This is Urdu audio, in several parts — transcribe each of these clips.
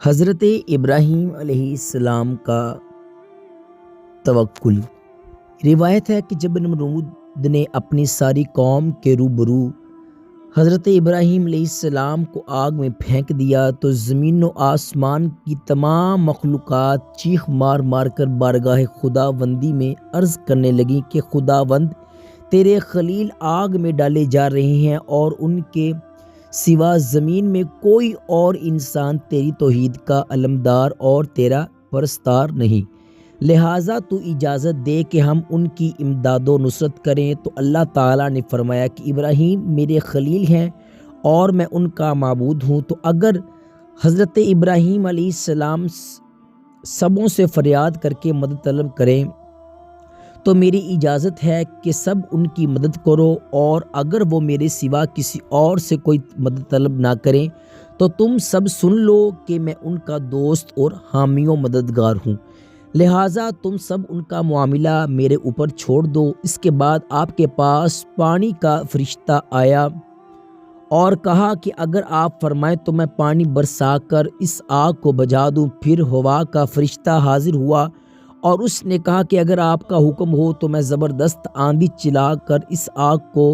حضرت ابراہیم علیہ السلام کا توکل۔ روایت ہے کہ جب نمرود نے اپنی ساری قوم کے روبرو حضرت ابراہیم علیہ السلام کو آگ میں پھینک دیا تو زمین و آسمان کی تمام مخلوقات چیخ مار مار کر بارگاہ خداوندی میں عرض کرنے لگیں کہ خداوند، تیرے خلیل آگ میں ڈالے جا رہے ہیں اور ان کے سوا زمین میں کوئی اور انسان تیری توحید کا علمدار اور تیرا پرستار نہیں، لہٰذا تو اجازت دے کہ ہم ان کی امداد و نصرت کریں۔ تو اللہ تعالیٰ نے فرمایا کہ ابراہیم میرے خلیل ہیں اور میں ان کا معبود ہوں، تو اگر حضرت ابراہیم علیہ السلام سبوں سے فریاد کر کے مدد طلب کریں تو میری اجازت ہے کہ سب ان کی مدد کرو، اور اگر وہ میرے سوا کسی اور سے کوئی مدد طلب نہ کریں تو تم سب سن لو کہ میں ان کا دوست اور حامی و مددگار ہوں، لہٰذا تم سب ان کا معاملہ میرے اوپر چھوڑ دو۔ اس کے بعد آپ کے پاس پانی کا فرشتہ آیا اور کہا کہ اگر آپ فرمائیں تو میں پانی برسا کر اس آگ کو بجھا دوں۔ پھر ہوا کا فرشتہ حاضر ہوا اور اس نے کہا کہ اگر آپ کا حکم ہو تو میں زبردست آندھی چلا کر اس آگ کو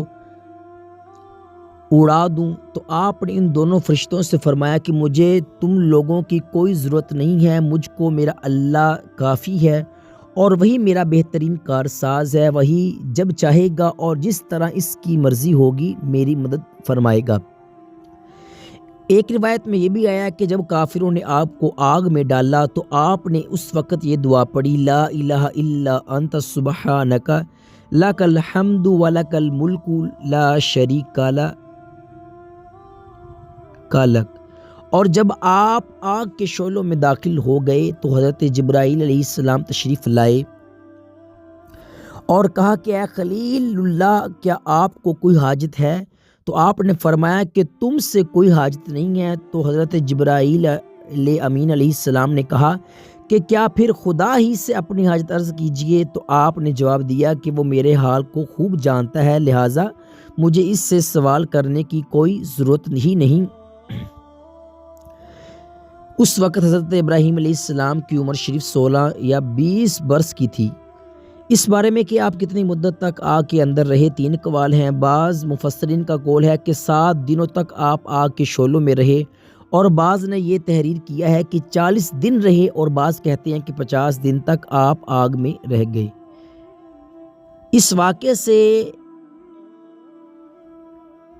اڑا دوں۔ تو آپ نے ان دونوں فرشتوں سے فرمایا کہ مجھے تم لوگوں کی کوئی ضرورت نہیں ہے، مجھ کو میرا اللہ کافی ہے اور وہی میرا بہترین کارساز ہے، وہی جب چاہے گا اور جس طرح اس کی مرضی ہوگی میری مدد فرمائے گا۔ ایک روایت میں یہ بھی آیا کہ جب کافروں نے آپ کو آگ میں ڈالا تو آپ نے اس وقت یہ دعا پڑھی، لا الہ الا انت سبحانک لک الحمد ولک الملک لا شریک لک۔ اور جب آپ آگ کے شعلوں میں داخل ہو گئے تو حضرت جبرائیل علیہ السلام تشریف لائے اور کہا کہ اے خلیل اللہ، کیا آپ کو کوئی حاجت ہے؟ تو آپ نے فرمایا کہ تم سے کوئی حاجت نہیں ہے۔ تو حضرت جبرائیل امین علیہ السلام نے کہا کہ کیا پھر خدا ہی سے اپنی حاجت عرض کیجئے۔ تو آپ نے جواب دیا کہ وہ میرے حال کو خوب جانتا ہے، لہٰذا مجھے اس سے سوال کرنے کی کوئی ضرورت ہی نہیں۔ اس وقت حضرت ابراہیم علیہ السلام کی عمر شریف 16 یا 20 برس کی تھی۔ اس بارے میں کہ آپ کتنی مدت تک آگ کے اندر رہے، 3 اقوال ہیں۔ بعض مفسرین کا قول ہے کہ 7 دنوں تک آپ آگ کے شعلوں میں رہے، اور بعض نے یہ تحریر کیا ہے کہ 40 دن رہے، اور بعض کہتے ہیں کہ 50 دن تک آپ آگ میں رہ گئے۔ اس واقعے سے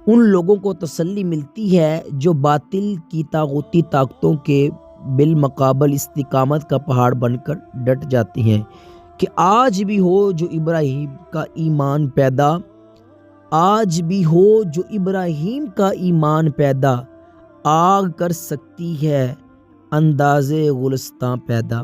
ان لوگوں کو تسلی ملتی ہے جو باطل کی طاغوتی طاقتوں کے بالمقابل استقامت کا پہاڑ بن کر ڈٹ جاتے ہیں، کہ آج بھی ہو جو ابراہیم کا ایمان پیدا، آج بھی ہو جو ابراہیم کا ایمان پیدا، آگ کر سکتی ہے اندازے گلستاں پیدا۔